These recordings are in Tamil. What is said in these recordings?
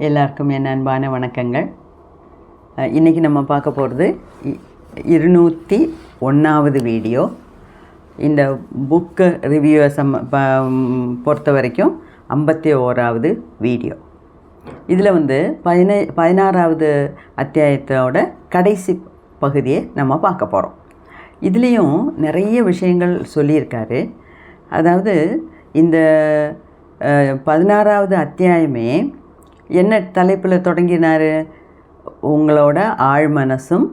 எல்லாருக்கும் என் அன்பான வணக்கங்கள். இன்றைக்கி நம்ம பார்க்க போகிறது 201வது வீடியோ. இந்த புக்கு ரிவ்யூவை பொறுத்த வரைக்கும் 51வது வீடியோ. இதில் 16வது அத்தியாயத்தோட கடைசி பகுதியை நம்ம பார்க்க போகிறோம். இதுலேயும் நிறைய விஷயங்கள் சொல்லியிருக்காரு. அதாவது இந்த 16வது அத்தியாயமே என்ன தலைப்பில் தொடங்கினார்? உங்களோட ஆழ்மனசும்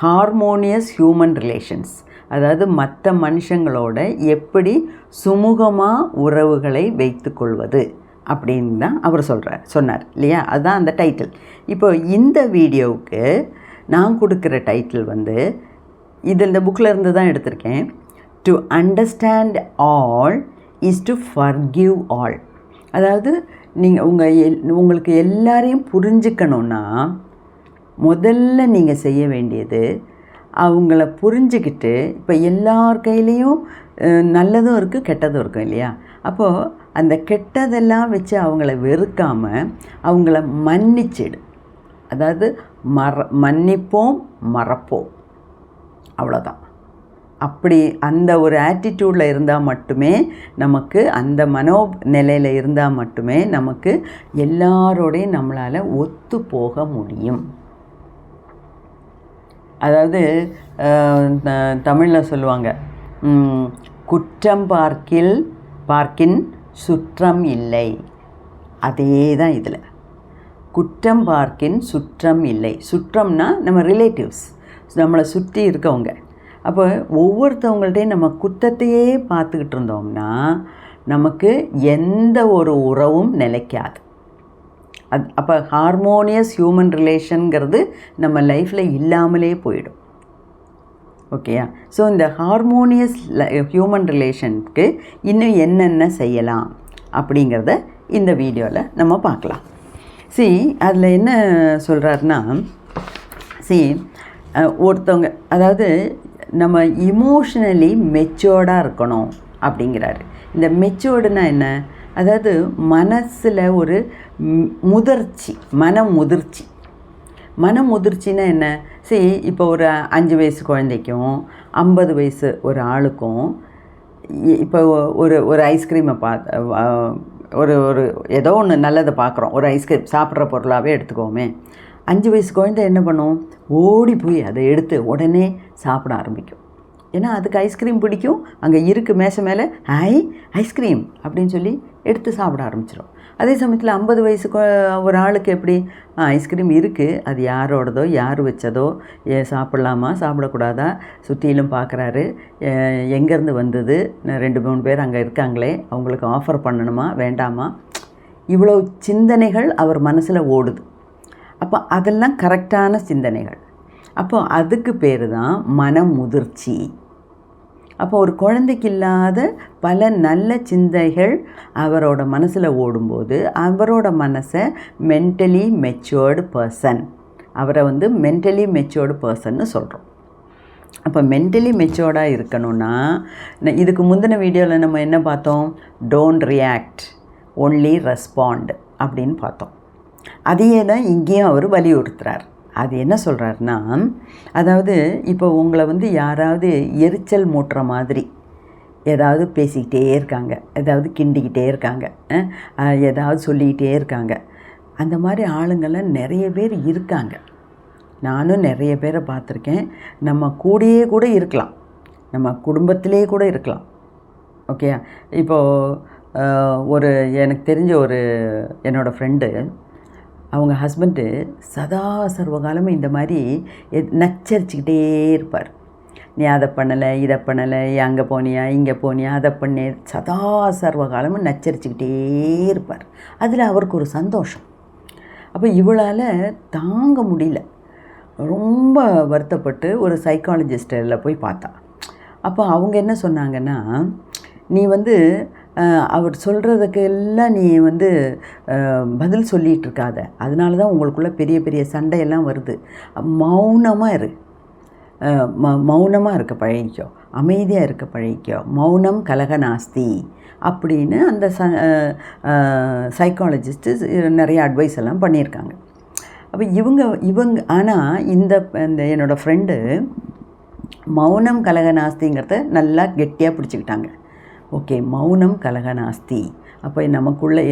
ஹார்மோனியஸ் ஹியூமன் ரிலேஷன்ஸ், அதாவது மற்ற மனுஷங்களோட எப்படி சுமூகமாக உறவுகளை வைத்து கொள்வது அப்படின்னு தான் அவர் சொன்னார் இல்லையா? அதுதான் அந்த டைட்டில். இப்போ இந்த வீடியோவுக்கு நான் கொடுக்குற டைட்டில் இது இந்த புக்கில் இருந்து தான் எடுத்திருக்கேன். To understand all is to forgive all. அதாவது நீங்கள் உங்களுக்கு எல்லாரையும் புரிஞ்சுக்கணுன்னா முதல்ல நீங்கள் செய்ய வேண்டியது அவங்கள புரிஞ்சுக்கிட்டு, இப்போ எல்லார் கையிலையும் நல்லதும் இருக்குது கெட்டதும் இருக்கும் இல்லையா? அப்போது அந்த கெட்டதெல்லாம் வச்சு அவங்கள வெறுக்காமல் அவங்கள மன்னிச்சிடு. அதாவது மன்னிப்போம் மறப்போம், அவ்வளோதான். அப்படி அந்த ஒரு ஆட்டிடியூடில் இருந்தால் மட்டுமே நமக்கு, அந்த மனோநிலையில் இருந்தால் மட்டுமே நமக்கு எல்லாரோடையும் நம்மளால் ஒத்து போக முடியும். அதாவது தமிழில் சொல்லுவாங்க, குற்றம் பார்க்கின் சுற்றம் இல்லை. அதே தான் இதில். குற்றம் பார்க்கின் சுற்றம் இல்லை. சுற்றம்னா நம்ம ரிலேட்டிவ்ஸ், நம்மளை சுற்றி இருக்கவங்க. அப்போ ஒவ்வொருத்தவங்கள்ட்டையும் நம்ம குற்றத்தையே பார்த்துக்கிட்டு இருந்தோம்னா நமக்கு எந்த ஒரு உறவும் நிலைக்காது. அப்போ ஹார்மோனியஸ் ஹியூமன் ரிலேஷனுங்கிறது நம்ம லைஃப்பில் இல்லாமலே போயிடும். ஓகேயா? ஸோ இந்த ஹார்மோனியஸ் ஹியூமன் ரிலேஷனுக்கு இன்னும் என்னென்ன செய்யலாம் அப்படிங்கிறத இந்த வீடியோவில் நம்ம பார்க்கலாம். அதில் என்ன சொல்கிறாருன்னா, ஒருத்தவங்க, அதாவது நம்ம இமோஷ்னலி மெச்சூர்டாக இருக்கணும் அப்படிங்கிறாரு. இந்த மெச்சூர்டுனா என்ன? அதாவது மனசில் ஒரு முதிர்ச்சி, மன முதிர்ச்சின்னா என்ன? இப்போ ஒரு 5 வயசு குழந்தைக்கும் 50 வயசு ஒரு ஆளுக்கும் இப்போ ஒரு ஐஸ்கிரீமை ஒரு ஏதோ ஒன்று நல்லதை பார்க்குறோம், ஒரு ஐஸ்கிரீம் சாப்பிட்ற பொருளாகவே எடுத்துக்கோமே. 5 வயசு குழந்தை என்ன பண்ணும்? ஓடி போய் அதை எடுத்து உடனே சாப்பிட ஆரம்பிக்கும். ஏன்னா அதுக்கு ஐஸ்கிரீம் பிடிக்கும். அங்கே இருக்குது மேசை மேலே, ஐஸ்கிரீம் அப்படின்னு சொல்லி எடுத்து சாப்பிட ஆரம்பிச்சிடும். அதே சமயத்தில் 50 வயசு ஒரு ஆளுக்கு எப்படி? ஐஸ்கிரீம் இருக்குது, அது யாரோடதோ, யார் வச்சதோ, சாப்பிட்லாமா சாப்பிடக்கூடாதா சுற்றிலும் பார்க்குறாரு. எங்கேருந்து வந்தது, 2-3 பேர் அங்கே இருக்காங்களே, அவங்களுக்கு ஆஃபர் பண்ணணுமா வேண்டாமா, இவ்வளோ சிந்தனைகள் அவர் மனசில் ஓடுது. அப்போ அதெல்லாம் கரெக்டான சிந்தனைகள். அப்போ அதுக்கு பேர் தான் மன முதிர்ச்சி. அப்போ ஒரு குழந்தைக்கு இல்லாத பல நல்ல சிந்தைகள் அவரோட மனசில் ஓடும்போது அவரோட மனசை மென்டலி மெச்சூர்டு பர்சன், அவரை மென்டலி மெச்சூர்டு பர்சன்னு சொல்கிறோம். அப்போ மென்டலி மெச்சூர்டாக இருக்கணும்னா, இதுக்கு முந்தின வீடியோவில் நம்ம என்ன பார்த்தோம்? டோன்ட் ரியாக்ட், ஒன்லி ரெஸ்பாண்ட் அப்படின்னு பார்த்தோம். அதையே தான் இங்கேயும் அவர் வலியுறுத்துகிறார். அது என்ன சொல்கிறாருன்னா, அதாவது இப்போ உங்களை யாராவது எரிச்சல் மூட்டுற மாதிரி ஏதாவது பேசிக்கிட்டே இருக்காங்க, ஏதாவது கிண்டிக்கிட்டே இருக்காங்க, ஏதாவது சொல்லிக்கிட்டே இருக்காங்க. அந்த மாதிரி ஆளுங்கள்லாம் நிறைய பேர் இருக்காங்க. நானும் நிறைய பேரை பார்த்துருக்கேன். நம்ம கூடயே கூட இருக்கலாம், நம்ம குடும்பத்திலே கூட இருக்கலாம். ஓகே? இப்போது எனக்கு தெரிஞ்ச என்னோடய ஃப்ரெண்டு, அவங்க ஹஸ்பண்டு சதா சர்வகாலமும் இந்த மாதிரி நச்சரிச்சுக்கிட்டே இருப்பார். நீ அதை பண்ணலை, இதை பண்ணலை, அங்கே போனியா, இங்கே போனியா, அதை பண்ணே, சதா சர்வகாலமும் நச்சரிச்சுக்கிட்டே இருப்பார். அதில் அவருக்கு ஒரு சந்தோஷம். அப்போ இவளால் தாங்க முடியல, ரொம்ப வருத்தப்பட்டு ஒரு சைக்காலஜிஸ்டில் போய் பார்த்தா. அப்போ அவங்க என்ன சொன்னாங்கன்னா, நீ அவர் சொல்கிறதுக்கு எல்லாம் நீ பதில் சொல்லிகிட்டு இருக்காத, அதனால தான் உங்களுக்குள்ளே பெரிய பெரிய சண்டையெல்லாம் வருது. மௌனமாக மௌனமாக இருக்க பழகிக்கோ, அமைதியாக இருக்க பழகிக்கோ. மௌனம் கலக நாஸ்தி அப்படின்னு அந்த சைக்காலஜிஸ்ட்டு நிறைய அட்வைஸ் எல்லாம் பண்ணியிருக்காங்க. அப்போ இவங்க ஆனால் இந்த என்னோடய ஃப்ரெண்டு மௌனம் கலக நாஸ்திங்கிறத நல்லா கெட்டியாக பிடிச்சிக்கிட்டாங்க. ஓகே, மௌனம் கலக நாஸ்தி. அப்போ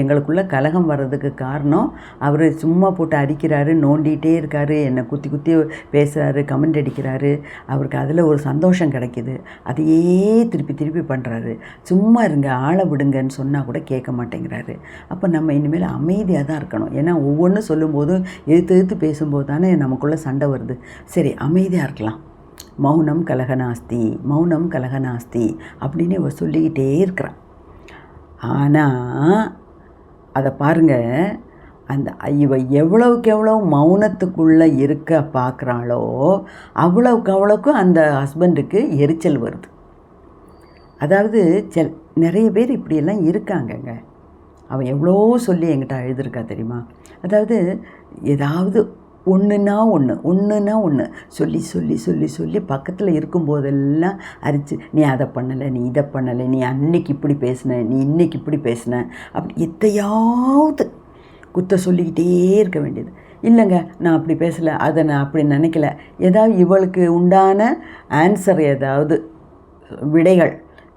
எங்களுக்குள்ளே கலகம் வர்றதுக்கு காரணம் அவர் சும்மா போட்டு அடிக்கிறாரு, நோண்டிகிட்டே இருக்கார், என்னை குத்தி குத்தி பேசுகிறாரு, கமெண்ட் அடிக்கிறாரு, அவருக்கு அதில் ஒரு சந்தோஷம் கிடைக்கிது, அதையே திருப்பி திருப்பி பண்ணுறாரு. சும்மா இருங்க, ஆளை விடுங்கன்னு சொன்னால் கூட கேட்க மாட்டேங்கிறாரு. அப்போ நம்ம இனிமேல் அமைதியாக தான் இருக்கணும். ஏன்னா ஒவ்வொன்றும் சொல்லும்போதும் எதிர்த்து பேசும்போது தானே நமக்குள்ளே சண்டை வருது. சரி, அமைதியாக இருக்கலாம். மௌனம் கலகநாஸ்தி, மௌனம் கலகநாஸ்தி அப்படின்னு இவ சொல்லிக்கிட்டே இருக்கிறான். ஆனால் அதை பாருங்கள், இவ எவ்வளவுக்கு எவ்வளோ மௌனத்துக்குள்ளே இருக்க பார்க்குறாளோ அவ்வளவுக்கும் அந்த ஹஸ்பண்டுக்கு எரிச்சல் வருது. அதாவது நிறைய பேர் இப்படியெல்லாம் இருக்காங்கங்க. அவன் எவ்வளோ சொல்லி என்கிட்ட எழுதியிருக்கா தெரியுமா? அதாவது ஏதாவது ஒன்றுனா ஒன்று சொல்லி சொல்லி சொல்லி சொல்லி பக்கத்தில் இருக்கும்போதெல்லாம் அரிச்சு, நீ அதை பண்ணலை, நீ இதை பண்ணலை, நீ அன்னைக்கு இப்படி பேசின, நீ இன்னைக்கு இப்படி பேசின, அப்படி எத்தையாவது குத்த சொல்லிக்கிட்டே இருக்க வேண்டியது. இல்லைங்க, நான் அப்படி பேசலை, அதை நான் அப்படி நினைக்கல, ஏதாவது இவளுக்கு உண்டான ஆன்சர், ஏதாவது விடைகள்.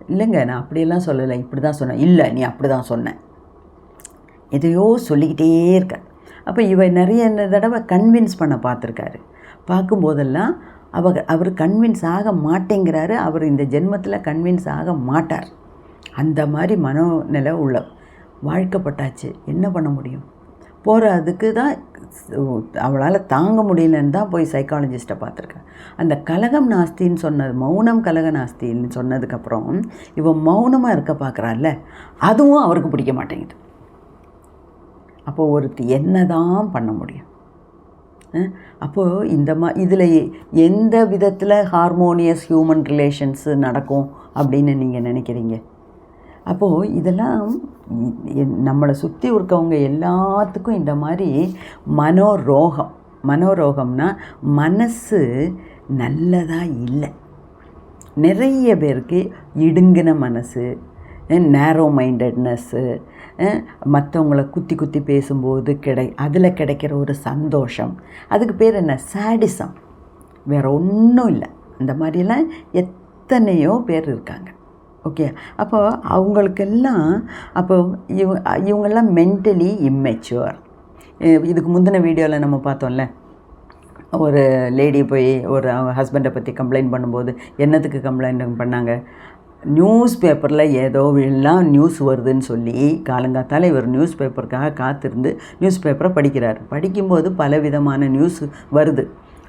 இல்லைங்க, நான் அப்படியெல்லாம் சொல்லலை, இப்படி தான் சொன்னேன், இல்லை நீ அப்படி தான் சொன்னேன், எதையோ சொல்லிக்கிட்டே இருக்க. அப்போ நிறைய தடவை கன்வின்ஸ் பண்ண பார்த்துருக்காரு. பார்க்கும்போதெல்லாம் அவர் கன்வின்ஸ் ஆக மாட்டேங்கிறாரு. அவர் இந்த ஜென்மத்தில் கன்வின்ஸ் ஆக மாட்டார். அந்த மாதிரி மனோநிலை உள்ள வாழ்க்கப்பட்டாச்சு. என்ன பண்ண முடியும்? போகிற அதுக்கு தான் அவளால் தாங்க முடியலன்னு தான் போய் சைக்காலஜிஸ்ட்டை பார்த்துருக்கேன். அந்த கலகம் நாஸ்தின்னு சொன்னது, மௌனம் கலக நாஸ்தின்னு சொன்னதுக்கப்புறம் இவன் மௌனமாக இருக்க பார்க்குறாள்ல, அதுவும் அவருக்கு பிடிக்க மாட்டேங்குது. அப்போது ஒருத்தி என்ன தான் பண்ண முடியும்? அப்போது இதில் எந்த விதத்தில் ஹார்மோனியஸ் ஹியூமன் ரிலேஷன்ஸு நடக்கும் அப்படின்னு நீங்கள் நினைக்கிறீங்க? அப்போது இதெல்லாம் நம்மளை சுற்றி இருக்கவங்க எல்லாத்துக்கும் இந்த மாதிரி மனோரோகம்னா மனசு நல்லதாக இல்லை. நிறைய பேருக்கு இடுங்கின மனசு, நேரோ மைண்டட்னஸ்ஸு, மற்றவங்கள குத்தி குத்தி பேசும்போது அதில் கிடைக்கிற ஒரு சந்தோஷம், அதுக்கு பேர் என்ன? சாடிசம். வேறு ஒன்றும் இல்லை. அந்த மாதிரியெல்லாம் எத்தனையோ பேர் இருக்காங்க. ஓகே, அப்போது அவங்களுக்கெல்லாம் இவங்கெல்லாம் மென்டலி இம்மெச்சுவர். இதுக்கு முந்தின வீடியோவில் நம்ம பார்த்தோம்ல, ஒரு லேடி போய் ஒரு ஹஸ்பண்டை பற்றி கம்ப்ளைண்ட் பண்ணும்போது என்னத்துக்கு கம்ப்ளைண்ட் பண்ணாங்க? நியூஸ் பேப்பரில் ஏதோ எல்லாம் நியூஸ் வருதுன்னு சொல்லி காலங்காத்தால் இவர் நியூஸ் பேப்பருக்காக காத்திருந்து நியூஸ் பேப்பரை படிக்கிறார். படிக்கும்போது பலவிதமான நியூஸ் வருது.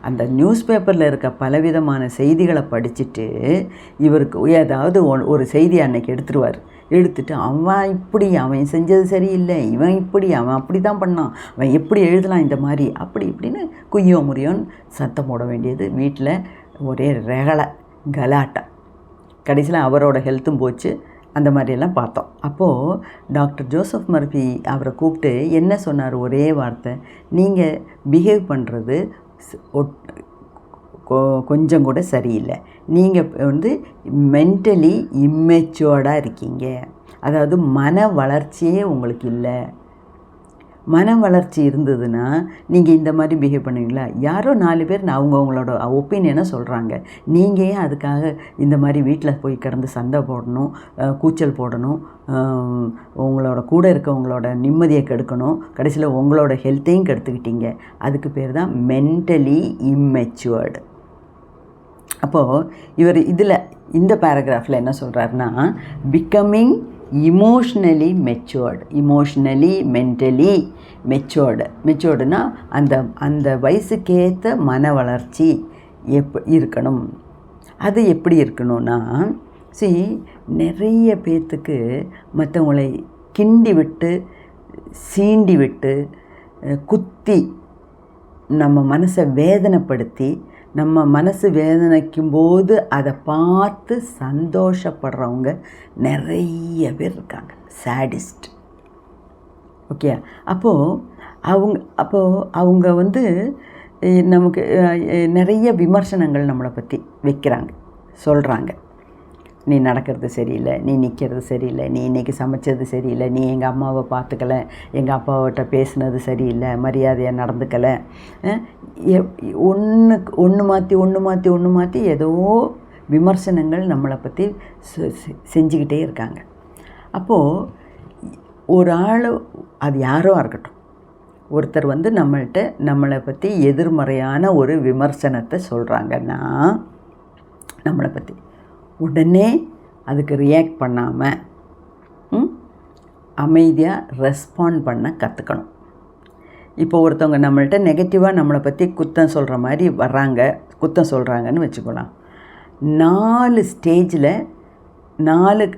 அந்த நியூஸ் பேப்பரில் இருக்க பலவிதமான செய்திகளை படிச்சுட்டு இவருக்கு ஏதாவது ஒரு செய்தி அன்னைக்கு எடுத்துட்டு அவன் செஞ்சது சரியில்லை, அவன் அப்படி தான் பண்ணான், அவன் எப்படி எழுதலாம் இந்த மாதிரி, அப்படி இப்படின்னு குய்யோ முறியோன்னு சத்தம் போட வேண்டியது. வீட்டில் ஒரே கலாட்டா. கடைசியில் அவரோட ஹெல்த்தும் போச்சு. அந்த மாதிரியெல்லாம் பார்த்தோம். அப்போது டாக்டர் ஜோசப் மர்ஃபி அவரை கூப்பிட்டு என்ன சொன்னார்? ஒரே வார்த்தை, நீங்கள் பிஹேவ் பண்ணுறது கொஞ்சம் கூட சரியில்லை, நீங்கள் மென்டலி இம்மெச்சுவர்டாக இருக்கீங்க. அதாவது மன வளர்ச்சியே உங்களுக்கு இல்லை. மன வளர்ச்சி இருந்ததுன்னா நீங்கள் இந்த மாதிரி பிஹேவ் பண்ணுவீங்களா? யாரோ 4 பேர் அவங்களோட ஒப்பீனியனை சொல்கிறாங்க. நீங்கள் ஏன் அதுக்காக இந்த மாதிரி வீட்டில் போய் கிடந்து சண்டை போடணும், கூச்சல் போடணும், உங்களோட கூட இருக்கவங்களோட நிம்மதியை கெடுக்கணும், கடைசியில் உங்களோட ஹெல்த்தையும் கெடுத்துக்கிட்டீங்க. அதுக்கு பேர் தான் மென்டலி இம்மெச்சுவர்டு. அப்போது இவர் இந்த பேராகிராஃபில் என்ன சொல்கிறாருன்னா, பிகமிங் இமோஷ்னலி மென்டலி மெச்சுவர்டுனா அந்த வயசுக்கேற்ற மன வளர்ச்சி இருக்கணும். அது எப்படி இருக்கணும்னா, நிறைய பேர்த்துக்கு மற்றவங்களை கிண்டி விட்டு சீண்டி விட்டு குத்தி நம்ம மனசை வேதனைப்படுத்தி, நம்ம மனசு வேதனைக்கும் போது அதை பார்த்து சந்தோஷப்படுறவங்க நிறைய பேர் இருக்காங்க, சாடிஸ்ட். ஓகே, அப்போது அவங்க நமக்கு நிறைய விமர்சனங்கள் நம்மளை பற்றி வைக்கிறாங்க, சொல்கிறாங்க. நீ நடக்கிறது சரியில்லை, நீ நிற்கிறது சரியில்லை, நீ இன்றைக்கி சமைச்சது சரியில்லை, நீ எங்கள் அம்மாவை பார்த்துக்கலை, எங்கள் அப்பாவிட்ட பேசுனது சரியில்லை, மரியாதையாக நடந்துக்கலை, ஒன்று மாற்றி ஏதோ விமர்சனங்கள் நம்மளை பற்றி செஞ்சுக்கிட்டே இருக்காங்க. அப்போது ஒரு ஆள், அது யாரோ இருக்கட்டும், ஒருத்தர் வந்து நம்மளை பற்றி எதிர்மறையான ஒரு விமர்சனத்தை சொல்கிறாங்கன்னா நம்மளை பற்றி உடனே அதுக்கு ரியாக்ட் பண்ணாமல் அமைதியாக ரெஸ்பாண்ட் பண்ண கற்றுக்கணும். இப்போ ஒருத்தவங்க நம்மள்ட்ட நெகட்டிவாக நம்மளை பற்றி குத்தம் சொல்கிற மாதிரி வர்றாங்க, குத்தம் சொல்கிறாங்கன்னு வச்சுக்கலாம். 4 ஸ்டேஜில் 4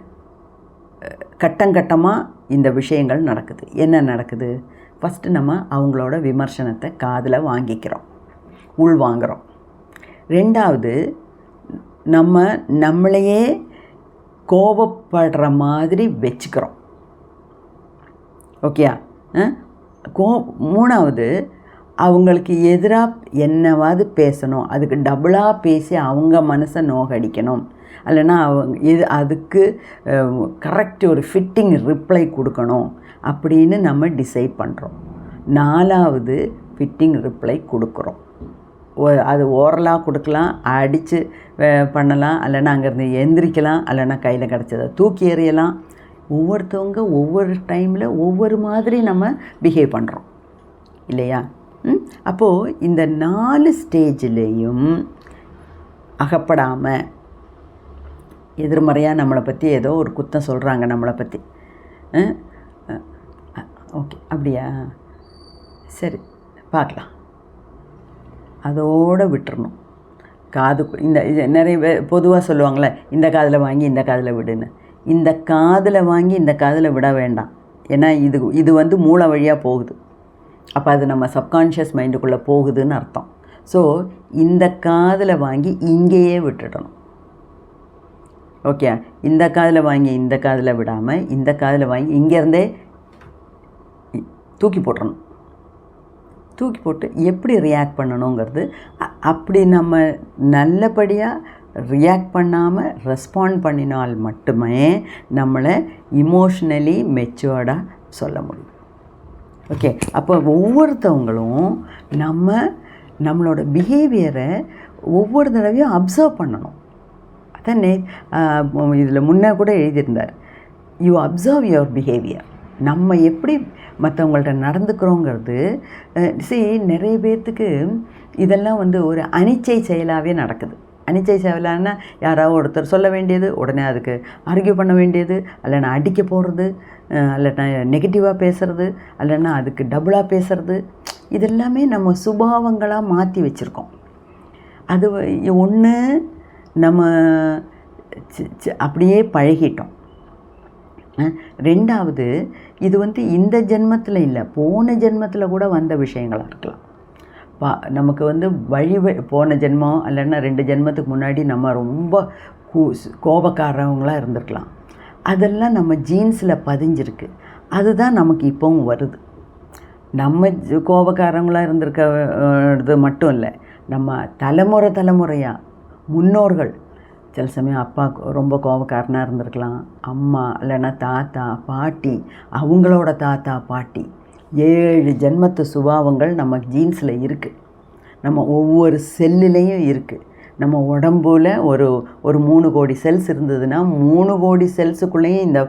கட்டமாக இந்த விஷயங்கள் நடக்குது. என்ன நடக்குது? ஃபஸ்ட்டு நம்ம அவங்களோட விமர்சனத்தை காதில் வாங்கிக்கிறோம், உள்வாங்கிறோம். 2வது, நம்மளையே கோபப்படுற மாதிரி வச்சுக்கிறோம். ஓகேயா? 3வது, அவங்களுக்கு எதிராக என்னவாது பேசணும், அதுக்கு டபுளாக பேசி அவங்க மனசை நோகடிக்கணும், இல்லைன்னா அதுக்கு கரெக்ட் ஒரு ஃபிட்டிங் ரிப்ளை கொடுக்கணும் அப்படின்னு நம்ம டிசைட் பண்ணுறோம். 4வது, ஃபிட்டிங் ரிப்ளை கொடுக்குறோம். அது ஓரலாக கொடுக்கலாம், அடித்து பண்ணலாம், இல்லைன்னா அங்கேருந்து எந்திரிக்கலாம், இல்லைன்னா கையில் கிடச்சதை தூக்கி எறியலாம். ஒவ்வொருத்தவங்க ஒவ்வொரு டைமில் ஒவ்வொரு மாதிரி நம்ம பிஹேவ் பண்ணுறோம் இல்லையா? அப்போது இந்த 4 ஸ்டேஜ்லேயும் அகப்படாமல், எதிர்மறையாக நம்மளை பற்றி ஏதோ ஒரு குத்தம் சொல்கிறாங்க நம்மளை பற்றி, ஓகே அப்படியா, சரி பார்க்கலாம், அதோடு விட்டுறணும். இந்த நிறைய பொதுவாக சொல்லுவாங்களே, இந்த காதில் வாங்கி இந்த காதில் விடுன்னு. இந்த காதில் வாங்கி இந்த காதில் விட வேண்டாம். ஏன்னா இது வந்து மூளை வழியாக போகுது. அப்போ அது நம்ம சப்கான்ஷியஸ் மைண்டுக்குள்ளே போகுதுன்னு அர்த்தம். ஸோ இந்த காதில் வாங்கி இங்கேயே விட்டுடணும். ஓகே, இந்த காதில் வாங்கி இந்த காதில் விடாமல் இந்த காதில் வாங்கி இங்கேருந்தே தூக்கி போட்டுறணும். தூக்கி போட்டு எப்படி ரியாக்ட் பண்ணணுங்கிறது, அப்படி நம்ம நல்லபடியாக ரியாக்ட் பண்ணாமல் ரெஸ்பாண்ட் பண்ணினால் மட்டுமே நம்மளை இமோஷ்னலி மெச்சூர்டாக சொல்ல முடியும். ஓகே, அப்போ ஒவ்வொருத்தவங்களும் நம்மளோட பிஹேவியரை ஒவ்வொரு தடவையும் அப்சர்வ் பண்ணணும். அதான் இதில் முன்னே கூட எழுதியிருந்தார், யூ அப்சர்வ் யுவர் பிஹேவியர். நம்ம எப்படி மற்றவங்கள்ட்ட நடந்துக்கிறோங்கிறது நிறைய பேர்த்துக்கு இதெல்லாம் வந்து ஒரு அனிச்சை செயலாகவே நடக்குது. அனிச்சை செயலான்னா யாராவது ஒருத்தர் சொல்ல வேண்டியது உடனே அதுக்கு ஆர்கியூ பண்ண வேண்டியது, இல்லைன்னா அடிக்க போகிறது, இல்லைன்னா நெகட்டிவாக பேசுகிறது, இல்லைன்னா அதுக்கு டபுளாக பேசுகிறது, இதெல்லாமே நம்ம சுபாவங்களாக மாற்றி வச்சுருக்கோம். அது ஒன்று நம்ம அப்படியே பழகிட்டோம். 2வது, இது வந்து இந்த ஜென்மத்தில் இல்லை, போன ஜென்மத்தில் கூட வந்த விஷயங்களாக இருக்கலாம். நமக்கு வந்து போன ஜென்மம் இல்லைன்னா 2 ஜென்மத்துக்கு முன்னாடி நம்ம ரொம்ப கோபக்காரவங்களாக இருந்திருக்கலாம். அதெல்லாம் நம்ம ஜீன்ஸில் பதிஞ்சிருக்கு. அதுதான் நமக்கு இப்போவும் வருது. நம்ம கோபக்காரவங்களாக இருந்திருக்கிறது மட்டும் இல்லை, நம்ம தலைமுறையாக முன்னோர்கள், சில சமயம் அப்பா ரொம்ப கோபக்காரனாக இருந்திருக்கலாம், அம்மா இல்லைன்னா தாத்தா பாட்டி, அவங்களோட தாத்தா பாட்டி, 7 ஜென்மத்து சுபாவங்கள் நம்ம ஜீன்ஸில் இருக்குது. நம்ம ஒவ்வொரு செல்லுலேயும் இருக்குது. நம்ம உடம்புல ஒரு 3 கோடி செல்ஸ் இருந்ததுன்னா 3 கோடி செல்ஸுக்குள்ளேயும் இந்த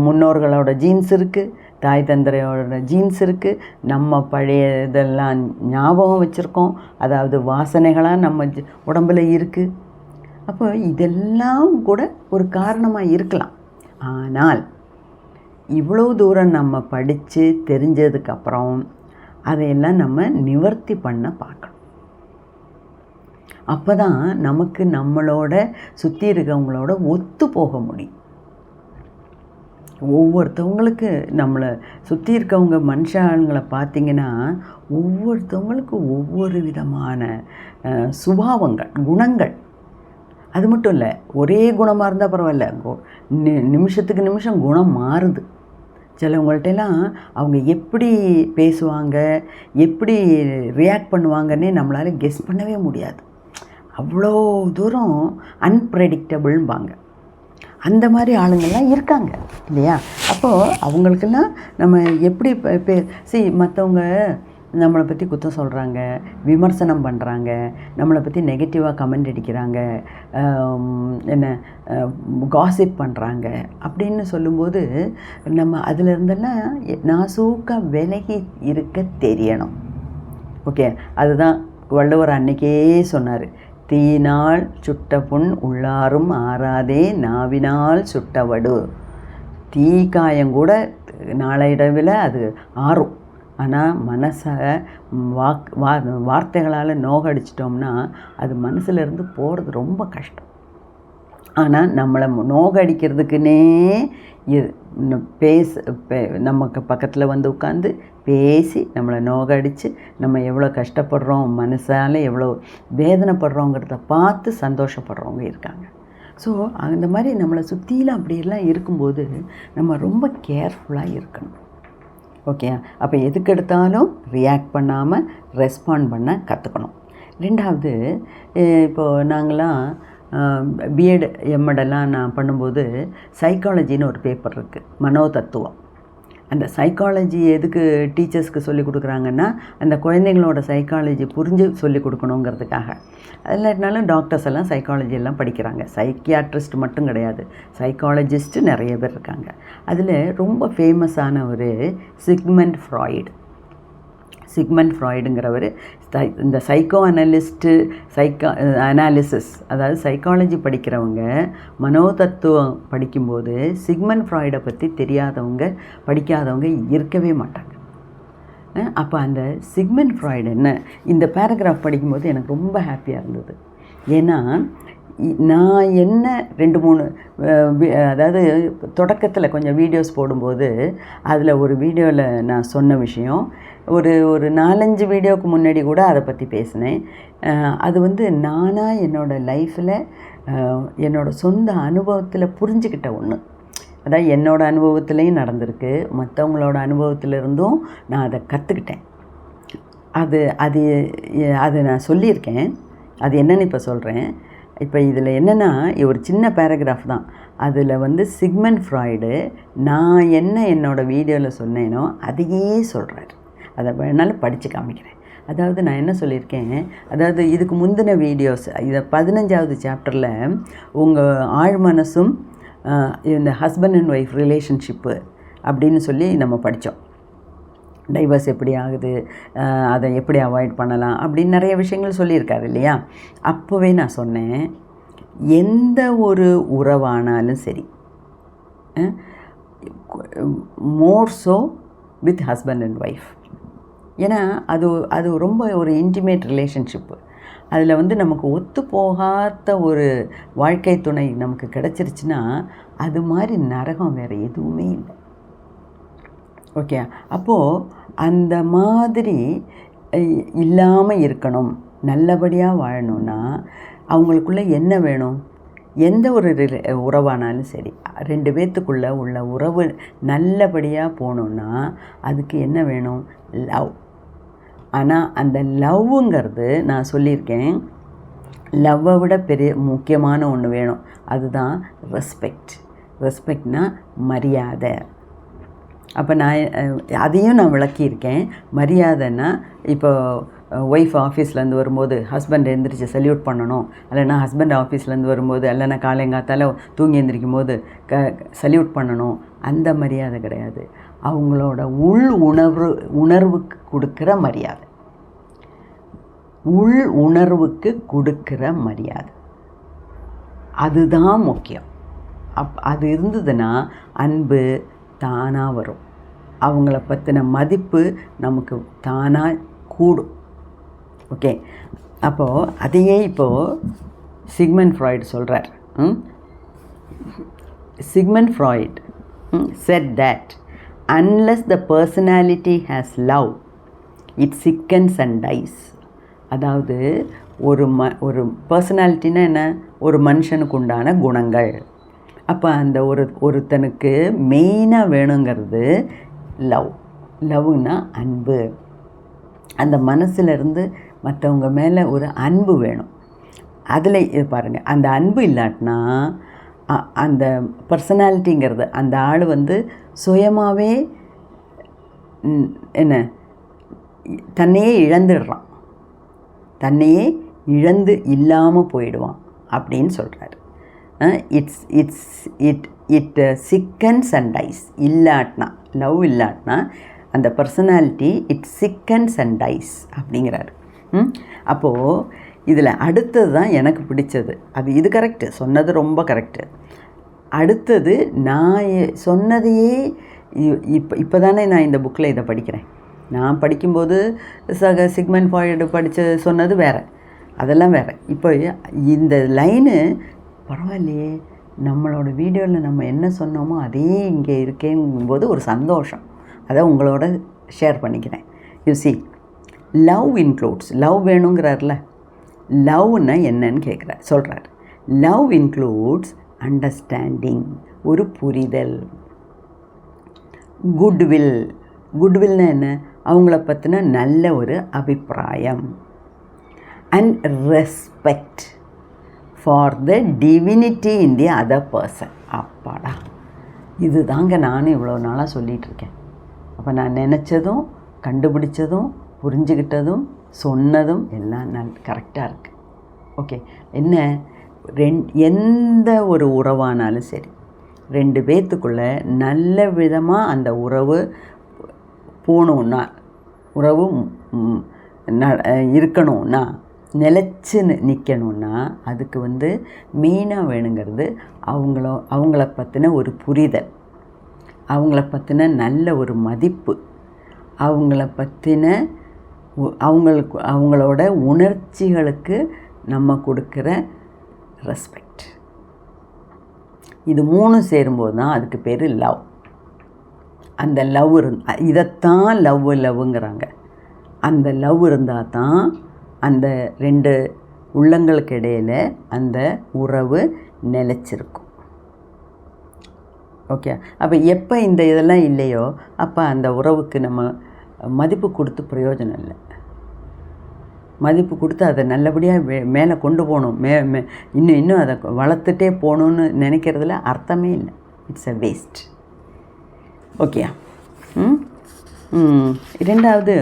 முன்னோர்களோட ஜீன்ஸ் இருக்குது, தாய் தந்தையோட ஜீன்ஸ் இருக்குது. நம்ம பழைய இதெல்லாம் ஞாபகம் வச்சுருக்கோம், அதாவது வாசனைகளாக நம்ம உடம்பில் இருக்குது. அப்போ இதெல்லாம் கூட ஒரு காரணமாக இருக்கலாம். ஆனால் இவ்வளோ தூரம் நம்ம படித்து தெரிஞ்சதுக்கப்புறம் அதையெல்லாம் நம்ம நிவர்த்தி பண்ண பார்க்கணும். அப்போ தான் நமக்கு நம்மளோட சுற்றி இருக்கவங்களோட ஒத்து போக முடியும். ஒவ்வொருத்தவங்களுக்கு நம்மளை சுற்றி இருக்கவங்க மனுஷங்களை பார்த்திங்கன்னா ஒவ்வொருத்தவங்களுக்கு ஒவ்வொரு விதமான சுபாவங்கள், குணங்கள். அது மட்டும் இல்லை, ஒரே குணமாக இருந்தால் பரவாயில்ல, நிமிஷத்துக்கு நிமிஷம் குணம் மாறுது. சிலவங்கள்ட்டெல்லாம் அவங்க எப்படி பேசுவாங்க, எப்படி ரியாக்ட் பண்ணுவாங்கன்னே நம்மளால் கெஸ் பண்ணவே முடியாது. அவ்வளோ தூரம் அன்பிரெடிக்டபிள்பாங்க. அந்த மாதிரி ஆளுங்கள்லாம் இருக்காங்க இல்லையா? அப்போது அவங்களுக்கெல்லாம் நம்ம எப்படி மற்றவங்க நம்மளை பற்றி குத்தம் சொல்கிறாங்க, விமர்சனம் பண்ணுறாங்க, நம்மளை பற்றி நெகட்டிவாக கமெண்ட் அடிக்கிறாங்க, என்ன காசிப் பண்ணுறாங்க அப்படின்னு சொல்லும்போது நம்ம அதிலிருந்தெல்லாம் நாசூக்காக விலகி இருக்க தெரியணும். ஓகே, அதுதான் வள்ளுவர் அன்னைக்கே சொன்னார், தீயினால் சுட்ட புண் உள்ளாரும் ஆறாதே நாவினால் சுட்டவடு. தீக்காயம் கூட நாளடைவில் அது ஆறும், ஆனால் மனசை வார்த்தைகளால் நோகடிச்சிட்டோம்னா அது மனசுலேருந்து போகிறது ரொம்ப கஷ்டம். ஆனால் நம்மளை நோகடிக்கிறதுக்குன்னே நமக்கு பக்கத்தில் வந்து உட்காந்து பேசி நம்மளை நோகடித்து நம்ம எவ்வளோ கஷ்டப்படுறோம், மனசால் எவ்வளோ வேதனைப்படுறோங்கிறத பார்த்து சந்தோஷப்படுறவங்க இருக்காங்க. ஸோ அந்த மாதிரி நம்மளை சுற்றிலாம் அப்படியெல்லாம் இருக்கும்போது நம்ம ரொம்ப கேர்ஃபுல்லாக இருக்கணும். ஓகே, அப்போ எதுக்கு எடுத்தாலும் ரியாக்ட் பண்ணாமல் ரெஸ்பாண்ட் பண்ண கற்றுக்கணும். ரெண்டாவது, இப்போது நாங்களாம் பிஎட் எம்எடெல்லாம் நான் பண்ணும்போது சைக்காலஜின்னு ஒரு பேப்பர் இருக்குது, மனோதத்துவம். அந்த சைக்காலஜி எதுக்கு டீச்சர்ஸ்க்கு சொல்லிக் கொடுக்குறாங்கன்னா அந்த குழந்தைங்களோட சைக்காலஜி புரிஞ்சு சொல்லிக் கொடுக்கணுங்கிறதுக்காக. இல்லாட்டினாலும் டாக்டர்ஸ் எல்லாம் சைக்காலஜி எல்லாம் படிக்கிறாங்க. சைக்கியாட்ரிஸ்ட் மட்டும் கிடையாது, சைக்காலஜிஸ்ட்டு நிறைய பேர் இருக்காங்க. அதில் ரொம்ப ஃபேமஸான ஒரு சிக்மண்ட் ஃப்ராய்டுங்கிறவர் இந்த சைக்கோ அனாலிசிஸ், அதாவது சைக்காலஜி படிக்கிறவங்க மனோதத்துவம் படிக்கும்போது சிக்மண்ட் ஃப்ராய்டை பற்றி தெரியாதவங்க படிக்காதவங்க இருக்கவே மாட்டாங்க. அப்போ அந்த சிக்மண்ட் ஃப்ராய்டு என்ன, இந்த பேராகிராஃப் படிக்கும்போது எனக்கு ரொம்ப ஹாப்பியாக இருந்தது. ஏன்னா நான் என்ன 2-3 அதாவது தொடக்கத்தில் கொஞ்சம் வீடியோஸ் போடும்போது அதில் ஒரு வீடியோவில் நான் சொன்ன விஷயம் ஒரு 4-5 வீடியோவுக்கு முன்னாடி கூட அதை பற்றி பேசினேன். அது வந்து நானாக என்னோடய லைஃப்பில் என்னோடய சொந்த அனுபவத்தில் புரிஞ்சுக்கிட்ட ஒன்று. அதாவது என்னோடய அனுபவத்துலேயும் நடந்திருக்கு, மற்றவங்களோட அனுபவத்திலிருந்தும் நான் அதை கற்றுக்கிட்டேன். அது நான் சொல்லியிருக்கேன். அது என்னென்னு இப்போ சொல்கிறேன். இப்போ இதில் என்னென்னா ஒரு சின்ன பேராகிராஃப் தான். அதில் வந்து சிக்மண்ட் ஃப்ராய்டு நான் என்ன என்னோடய வீடியோவில் சொன்னேனோ அதையே சொல்கிறார். அதை வேணாலும் படித்து காமிக்கிறேன். அதாவது நான் என்ன சொல்லியிருக்கேன், அதாவது இதுக்கு முந்தின வீடியோஸ், இதை 15வது சாப்டரில் உங்கள் ஆழ்மனசும் இந்த ஹஸ்பண்ட் அண்ட் ஒய்ஃப் ரிலேஷன்ஷிப்பு அப்படின்னு சொல்லி நம்ம படித்தோம். டைவர்ஸ் எப்படி ஆகுது, அதை எப்படி அவாய்ட் பண்ணலாம் அப்படின்னு நிறைய விஷயங்கள் சொல்லியிருக்காரு இல்லையா? அப்போவே நான் சொன்னேன், எந்த ஒரு உறவானாலும் சரி, more so with husband and wife. ஏன்னா அது ரொம்ப ஒரு இன்டிமேட் ரிலேஷன்ஷிப்பு. அதில் வந்து நமக்கு ஒத்து போகாத ஒரு வாழ்க்கை துணை நமக்கு கிடச்சிருச்சுன்னா அது மாதிரி நரகம் வேறு எதுவுமே இல்லை. ஓகே, அப்போது அந்த மாதிரி இல்லாமல் இருக்கணும், நல்லபடியாக வாழணுன்னா அவங்களுக்குள்ளே என்ன வேணும்? எந்த ஒரு உறவானாலும் சரி, 2 பேர்த்துக்குள்ளே உள்ள உறவு நல்லபடியாக போகணுன்னா அதுக்கு என்ன வேணும்? லவ். ஆனால் அந்த லவ்வுங்கிறது நான் சொல்லியிருக்கேன், லவ்வை விட பெரிய முக்கியமான ஒன்று வேணும். அதுதான் ரெஸ்பெக்ட். ரெஸ்பெக்ட்னா மரியாதை. அப்போ அதையும் நான் விளக்கியிருக்கேன். மரியாதைன்னா இப்போ ஒய்ஃப் ஆஃபீஸ்லேருந்து வரும்போது ஹஸ்பண்ட் எழுந்திரிச்சு சல்யூட் பண்ணணும், இல்லைன்னா ஹஸ்பண்ட் ஆஃபீஸ்லேருந்து வரும்போது, இல்லைன்னா காலைங்காத்தால தூங்கி எழுந்திரிக்கும் போது சல்யூட் பண்ணணும். அந்த மரியாதை கிடையாது. அவங்களோட உணர்வுக்கு கொடுக்குற மரியாதை, உணர்வுக்கு கொடுக்குற மரியாதை, அதுதான் முக்கியம். அது இருந்ததுன்னா அன்பு தானாக வரும். அவங்கள பற்றின மதிப்பு நமக்கு தானாக கூடும். ஓகே, அப்போது அதையே இப்போது சிக்மண்ட் ஃப்ராய்டு சொல்கிறார். Sigmund Freud said that unless the personality has love, it sickens and dies. அதாவது ஒரு பர்சனாலிட்டின்னா என்ன? ஒரு மனுஷனுக்கு உண்டான குணங்கள். அப்போ அந்த ஒருத்தனுக்கு மெயினாக வேணுங்கிறது லவ். லவ்னா அன்பு. அந்த மனசுலேருந்து மற்றவங்க மேலே ஒரு அன்பு வேணும். அதில் பாருங்கள், அந்த அன்பு இல்லாட்டினா அந்த பர்சனாலிட்டிங்கிறது அந்த ஆள் வந்து சுயமாகவே என்ன தன்னையே இழந்துடுறான், தன்னையே இழந்து இல்லாமல் போயிடுவான் அப்படின்னு சொல்கிறாரு. It sickens and dies. இல்லாட்டினா லவ் இல்லாட்டினா அந்த personality it sickens and dies அப்படிங்கிறாரு. அப்போது இதில் அடுத்தது தான் எனக்கு பிடிச்சது. இது கரெக்டு, சொன்னது ரொம்ப கரெக்டு. அடுத்தது நான் சொன்னதையே இப்போ தானே நான் இந்த புக்கில் இதை படிக்கிறேன். நான் படிக்கும்போது சிக்மண்ட் ஃப்ராய்டு சொன்னது வேறு, அதெல்லாம் வேறு. இப்போ இந்த லைனு பரவாயில்லையே, நம்மளோட வீடியோவில் நம்ம என்ன சொன்னோமோ அதே இங்கே இருக்கேங்கும்போது ஒரு சந்தோஷம். அதை உங்களோட ஷேர் பண்ணிக்கிறேன். You see, love includes, love வேணுங்கிறார்ல, லவ்னா என்னன்னு சொல்கிறார். லவ் இன்க்ளூட்ஸ் அண்டர்ஸ்டாண்டிங், ஒரு புரிதல். குட்வில், குட்வில்னா என்ன, அவங்கள பற்றின நல்ல ஒரு அபிப்பிராயம். And respect for the divinity in the other person. அப்பாடா, இது தாங்க நானும் இவ்வளோ நாளாக சொல்லிகிட்ருக்கேன். அப்போ நான் நினச்சதும் கண்டுபிடிச்சதும் புரிஞ்சுக்கிட்டதும் சொன்னதும் எல்லாம் கரெக்டாக இருக்குது. ஓகே, என்ன எந்த ஒரு உறவானாலும் சரி, ரெண்டு பேர்த்துக்குள்ளே நல்ல விதமாக அந்த உறவு போகணுன்னா, உறவு இருக்கணும்னா, நிலச்சி நிற்கணுன்னா அதுக்கு வந்து மெயினாக வேணுங்கிறது அவங்கள பற்றின ஒரு புரிதல், அவங்கள பற்றின நல்ல ஒரு மதிப்பு, அவங்கள பற்றின அவங்களோட உணர்ச்சிகளுக்கு நம்ம கொடுக்குற ரெஸ்பெக்ட். இது மூணும் சேரும்போது தான் அதுக்கு பேர் லவ். அந்த லவ் இதைத்தான் லவ்வுங்கிறாங்க. அந்த லவ் இருந்தால் தான் அந்த ரெண்டு உள்ளங்களுக்கு இடையில் அந்த உறவு நிலைச்சிருக்கும். ஓகே, அப்போ எப்போ இந்த இதெல்லாம் இல்லையோ அப்போ அந்த உறவுக்கு நம்ம மதிப்பு கொடுத்து பிரயோஜனம் இல்லை. மதிப்பு கொடுத்து அதை நல்லபடியாக மேலே கொண்டு போகணும், இன்னும் அதை வளர்த்துட்டே போகணுன்னு நினைக்கிறதுல அர்த்தமே இல்லை. It's a waste. ஓகே. ரெண்டாவது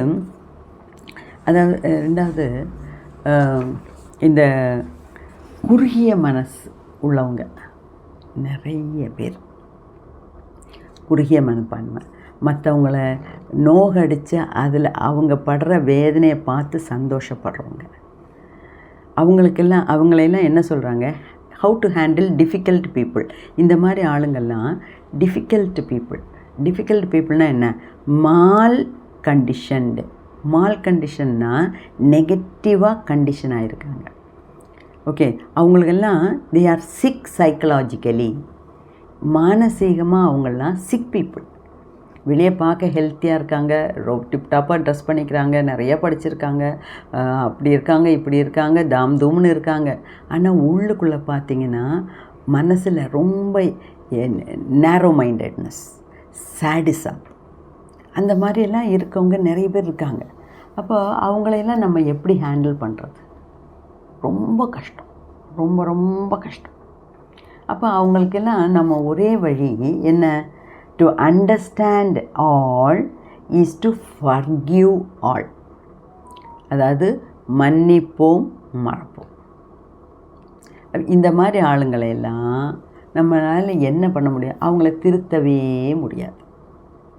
இந்த குறுகிய மனசு உள்ளவங்க நிறைய பேர், குறுகிய மனப்பான்மை, மற்றவங்கள நோகடித்து அதில் அவங்க படுற வேதனையை பார்த்து சந்தோஷப்படுறவங்க, அவங்களையெல்லாம் என்ன சொல்கிறாங்க, how to handle difficult people. இந்த மாதிரி ஆளுங்கள்லாம் டிஃபிகல்ட் பீப்புள்னால் என்ன, மால் கண்டிஷன்னா நெகட்டிவாக கண்டிஷன் ஆகிருக்காங்க. ஓகே, அவங்களுக்கெல்லாம் தே ஆர் சிக் சைக்கலாஜிக்கலி, மானசீகமாக அவங்கெல்லாம் சிக் பீப்புள். வெளியே பார்க்க ஹெல்த்தியாக இருக்காங்க, டிப்டாப்பாக ட்ரெஸ் பண்ணிக்கிறாங்க, நிறைய படிச்சிருக்காங்க, அப்படி இருக்காங்க இப்படி இருக்காங்க, தூம்னு இருக்காங்க. ஆனால் உள்ளுக்குள்ளே பார்த்திங்கன்னா மனசில் ரொம்ப நேரோ மைண்டட்னஸ், சேடிசம், அந்த மாதிரியெல்லாம் இருக்கவங்க நிறைய பேர் இருக்காங்க. அப்போ அவங்களையெல்லாம் நம்ம எப்படி ஹேண்டில் பண்ணுறது, ரொம்ப கஷ்டம், ரொம்ப ரொம்ப கஷ்டம். அப்போ அவங்களுக்கெல்லாம் நம்ம ஒரே வழி என்ன, to understand all is to forgive all. அதாவது மன்னிப்போம் மறப்போம். இந்த மாதிரி ஆளுங்களையெல்லாம் நம்மளால் என்ன பண்ண முடியும், அவங்கள திருத்தவே முடியாது.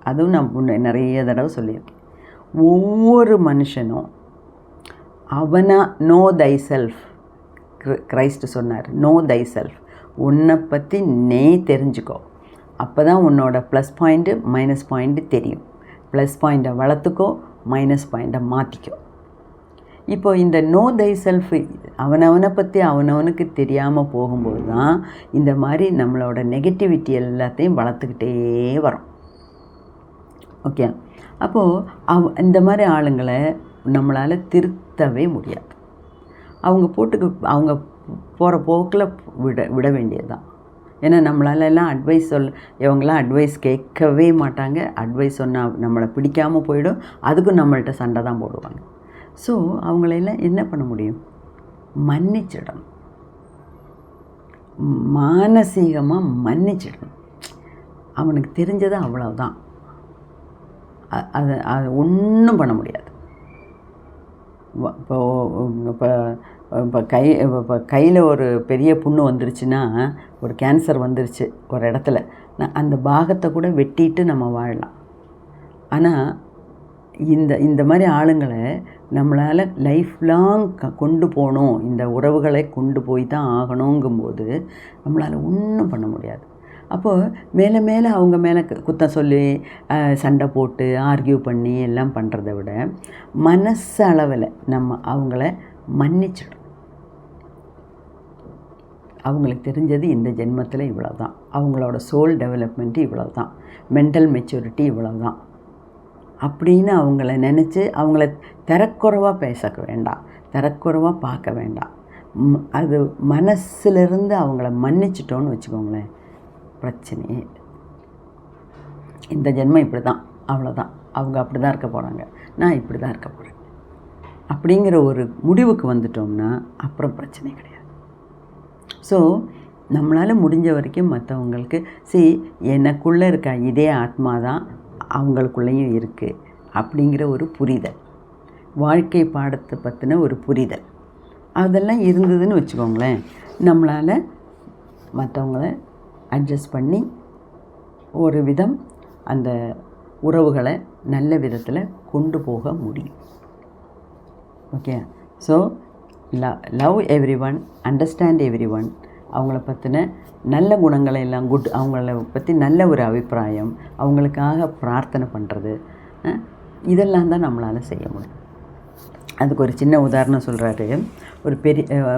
அதுவும் நான் நிறைய தடவை சொல்லியிருக்கேன். ஒவ்வொரு மனுஷனும் நோ தை செல்ஃப். கிரைஸ்ட் சொன்னார், நோ தை செல்ஃப். உன்னை பற்றி தெரிஞ்சுக்கோ. அப்போ தான் உன்னோட ப்ளஸ் பாயிண்ட்டு மைனஸ் பாயிண்ட்டு தெரியும். ப்ளஸ் பாயிண்ட்டை வளர்த்துக்கோ, மைனஸ் பாயிண்ட்டை மாற்றிக்கோ. இப்போ இந்த நோ தை செல்ஃப் அவனவனை பற்றி அவனவனுக்கு தெரியாமல் போகும்போது தான் இந்த மாதிரி நம்மளோட நெகட்டிவிட்டி எல்லாத்தையும் வளர்த்துக்கிட்டே வரும். ஓகே, அப்போது இந்த மாதிரி ஆளுங்களை நம்மளால் திருத்தவே முடியாது. அவங்க போகிற போக்கில் விட வேண்டியது தான். ஏன்னா நம்மளாலெல்லாம் இவங்களாம் அட்வைஸ் கேட்கவே மாட்டாங்க. அட்வைஸ் சொன்னால் நம்மளை பிடிக்காமல் போயிடும், அதுக்கும் நம்மள்கிட்ட சண்டை தான் போடுவாங்க. ஸோ அவங்களெல்லாம் என்ன பண்ண முடியும், மன்னிச்சிடணும். மானசீகமாக மன்னிச்சிடணும். அவனுக்கு தெரிஞ்சது அவ்வளோதான். அது ஒன்றும் பண்ண முடியாது. இப்போ இப்போ இப்போ கையில் ஒரு பெரிய புண்ணு வந்துருச்சுன்னா, ஒரு கேன்சர் வந்துருச்சு ஒரு இடத்துல, அந்த பாகத்தை கூட வெட்டிட்டு நம்ம வாழலாம். ஆனால் இந்த மாதிரி ஆளுங்களை நம்மளால் லைஃப் லாங் கொண்டு போகணும், இந்த உறவுகளை கொண்டு போய் தான் ஆகணுங்கும்போது நம்மளால் ஒன்றும் பண்ண முடியாது. அப்போது மேலே மேலே அவங்க மேலே குத்தம் சொல்லி சண்டை போட்டு ஆர்கியூ பண்ணி எல்லாம் பண்ணுறத விட மனசளவில் நம்ம அவங்கள மன்னிச்சிடணும். அவங்களுக்கு தெரிஞ்சது இந்த ஜென்மத்தில் இவ்வளோ தான், அவங்களோட சோல் டெவலப்மெண்ட்டு இவ்வளோ தான், மென்டல் மெச்சூரிட்டி இவ்வளோ தான் அப்படின்னு அவங்கள நினச்சி அவங்கள தரக்குறைவாக பேச வேண்டாம், தரக்குறைவாக பார்க்க வேண்டாம். அது மனசிலிருந்து அவங்கள மன்னிச்சிட்டோன்னு வச்சுக்கோங்களேன், பிரச்சனையே இல்லை. இந்த ஜென்மம் இப்படி தான், அவ்வளோதான், அவங்க அப்படி தான் இருக்க போகிறாங்க, நான் இப்படி தான் இருக்க போகிறேன் அப்படிங்கிற ஒரு முடிவுக்கு வந்துட்டோம்னா அப்புறம் பிரச்சனை கிடையாது. ஸோ நம்மளால் முடிஞ்ச வரைக்கும் மற்றவங்களுக்கு எனக்குள்ளே இருக்க இதே ஆத்மா தான் அவங்களுக்குள்ளேயும் இருக்குது அப்படிங்கிற ஒரு புரிதல், வாழ்க்கை பாடத்தை பற்றின ஒரு புரிதல், அதெல்லாம் இருந்ததுன்னு வச்சுக்கோங்களேன், நம்மளால் மற்றவங்கள அட்ஜஸ்ட் பண்ணி ஒரு விதம் அந்த உறவுகளை நல்ல விதத்தில் கொண்டு போக முடியும். Okay. So love every one, understand every one, அவங்கள பற்றின நல்ல குணங்களை எல்லாம் அவங்கள பற்றி நல்ல ஒரு அபிப்பிராயம், அவங்களுக்காக பிரார்த்தனை பண்ணுறது, இதெல்லாம் தான் நம்மளால் செய்ய முடியும். அதுக்கு ஒரு சின்ன உதாரணம் சொல்கிறாரு.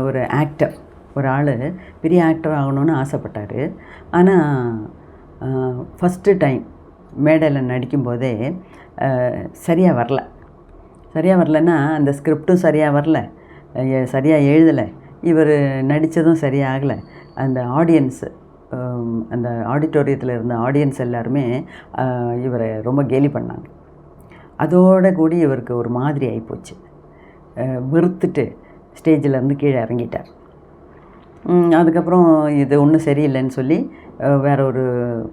ஒரு ஆக்டர், ஒரு ஆள் பெரிய ஆக்டர் ஆகணும்னு ஆசைப்பட்டார். ஆனால் ஃபஸ்ட்டு டைம் மேடையில் நடிக்கும்போதே சரியாக வரலன்னா அந்த ஸ்கிரிப்டும் சரியாக வரல, சரியாக எழுதலை, இவர் நடித்ததும் சரியாகலை. அந்த ஆடியன்ஸு, அந்த ஆடிட்டோரியத்தில் இருந்த ஆடியன்ஸ் எல்லாருமே இவரை ரொம்ப கேலி பண்ணாங்க. அதோடு கூடி இவருக்கு ஒரு மாதிரி ஆகிப்போச்சு. வெறுத்துட்டு ஸ்டேஜிலேருந்து கீழே இறங்கிட்டார். அதுக்கப்புறம் இது ஒன்றும் சரியில்லைன்னு சொல்லி வேற ஒரு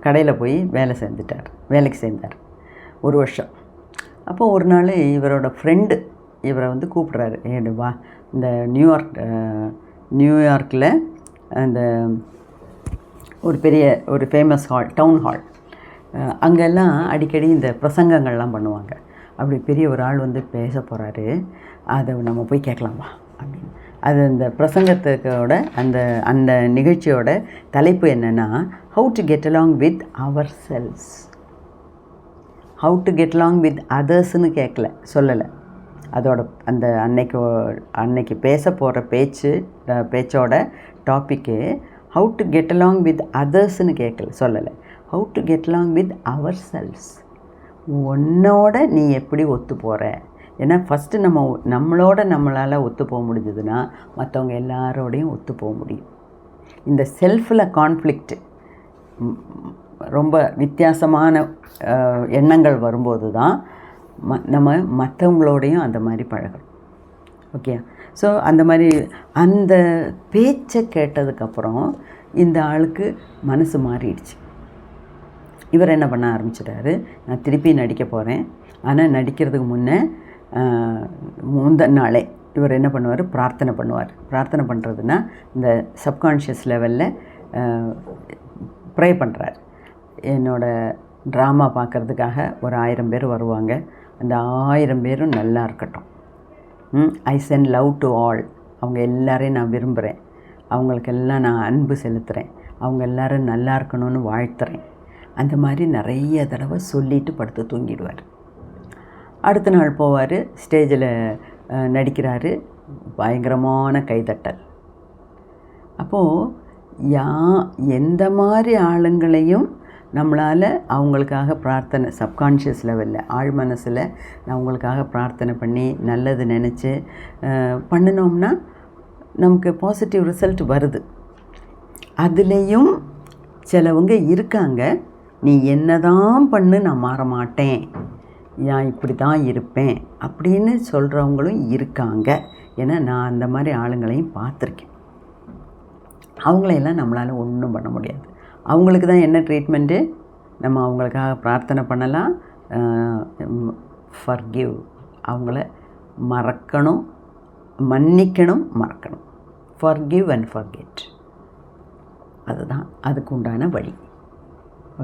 கடையில் போய் வேலைக்கு சேர்ந்தார் 1 வருஷம். அப்போது ஒரு நாள் இவரோட ஃப்ரெண்டு இவரை கூப்பிட்றாரு, ஏடு வா, இந்த நியூயார்க்கில் அந்த ஒரு ஃபேமஸ் டவுன் ஹால், அங்கெல்லாம் அடிக்கடி இந்த பிரசங்கங்கள்லாம் பண்ணுவாங்க. அப்படி பெரிய ஒரு ஆள் பேச போகிறாரு, அதை நம்ம போய் கேட்கலாமா அப்படின்னு. அது அந்த பிரசங்கத்துக்கோட அந்த நிகழ்ச்சியோட தலைப்பு என்னென்னா, how to get along with ourselves. How to get along with அதர்ஸ்னு சொல்லலை. அதோட அந்த அன்னைக்கு பேச போகிற பேச்சோட topic how to get along with அதர்ஸ்னு சொல்லலை. How to get along with ourselves. உன்னோட நீ எப்படி ஒத்து போகிற. ஏன்னா ஃபஸ்ட்டு நம்மளால் ஒத்து போக முடிஞ்சதுன்னா மற்றவங்க எல்லாரோடையும் ஒத்து போக முடியும். இந்த செல்ஃபில் கான்ஃப்ளிக்ட், ரொம்ப வித்தியாசமான எண்ணங்கள் வரும்போது தான் நம்ம மற்றவங்களோடையும் அந்த மாதிரி பழகணும். ஓகே. ஸோ அந்த மாதிரி அந்த பேச்சை கேட்டதுக்கப்புறம் இந்த ஆளுக்கு மனசு மாறிடுச்சு. இவர் என்ன பண்ண ஆரம்பிச்சிட்டாரு, நான் திருப்பி நடிக்க போகிறேன், ஆனால் நடிக்கிறதுக்கு முந்தின நாளே இவர் என்ன பண்ணுவார், பிரார்த்தனை பண்ணுவார். பிரார்த்தனை பண்ணுறதுன்னா இந்த சப்கான்ஷியஸ் லெவலில் ப்ரே பண்ணுறார். என்னோடய ட்ராமா பார்க்குறதுக்காக ஒரு 1000 பேர் வருவாங்க, அந்த 1000 பேரும் நல்லா இருக்கட்டும். I sent love to all. அவங்க எல்லாரையும் நான் விரும்புகிறேன், அவங்களுக்கெல்லாம் நான் அன்பு செலுத்துகிறேன், அவங்க எல்லோரும் நல்லா இருக்கணும்னு வாழ்த்துறேன். அந்த மாதிரி நிறைய தடவை சொல்லிவிட்டு படுத்து தூங்கிடுவார். அடுத்த நாள் போவார், ஸ்டேஜில் நடிக்கிறாரு, பயங்கரமான கைதட்டல். அப்போது எந்த மாதிரி ஆளுங்களையும் நம்மளால் அவங்களுக்காக பிரார்த்தனை, சப்கான்ஷியஸ் லெவலில் ஆழ் மனசில் அவங்களுக்காக பிரார்த்தனை பண்ணி நல்லது நினச்சி பண்ணினோம்னா நமக்கு பாசிட்டிவ் ரிசல்ட் வருது. அதுலேயும் சிலவங்க இருக்காங்க, நீ என்ன தான் பண்ணு நான் மாற மாட்டேன், நான் இப்படி தான் இருப்பேன் அப்படின்னு சொல்கிறவங்களும் இருக்காங்க. ஏன்னா நான் அந்த மாதிரி ஆளுங்களையும் பார்த்துருக்கேன். அவங்களையெல்லாம் நம்மளால் ஒன்றும் பண்ண முடியாது. அவங்களுக்கு தான் என்ன ட்ரீட்மெண்ட்டு, நம்ம அவங்களுக்காக பிரார்த்தனை பண்ணலாம், ஃபர்கிவ், அவங்கள மறக்கணும், மன்னிக்கணும், மறக்கணும். ஃபர்கிவ் அண்ட் ஃபர்கெட், அதுதான் அதுக்கு உண்டான வழி.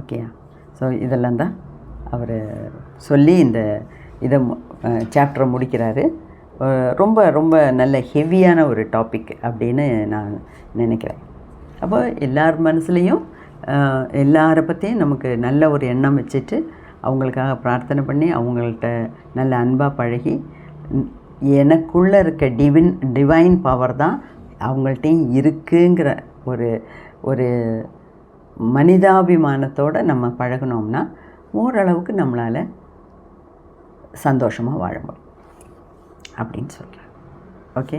ஓகேயா? ஸோ இதெல்லாம் தான் அவர் சொல்லி இதை சாப்டரை முடிக்கிறாரு. ரொம்ப ரொம்ப நல்ல ஹெவியான ஒரு டாபிக் அப்படின்னு நான் நினைக்கிறேன். அப்போ எல்லார் மனசுலேயும் எல்லாரை பற்றியும் நமக்கு நல்ல ஒரு எண்ணம் வச்சுட்டு அவங்களுக்காக பிரார்த்தனை பண்ணி அவங்கள்ட்ட நல்ல அன்பாக பழகி, எனக்குள்ளே இருக்க டிவைன் பவர் தான் அவங்கள்ட்டையும் இருக்குங்கிற ஒரு மனிதாபிமானத்தோடு நம்ம பழகினோம்னா ஓரளவுக்கு நம்மளால் சந்தோஷமாக வாழ முடியும் அப்படின்னு சொல்கிறேன். ஓகே,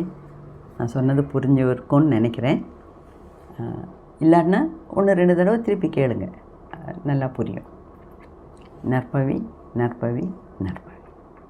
நான் சொன்னது புரிஞ்சுருக்கும்னு நினைக்கிறேன். இல்லாட்டினா 1-2 தடவை திருப்பி கேளுங்க, நல்லா புரியும். நற்பவி நற்பவி நற்பவி.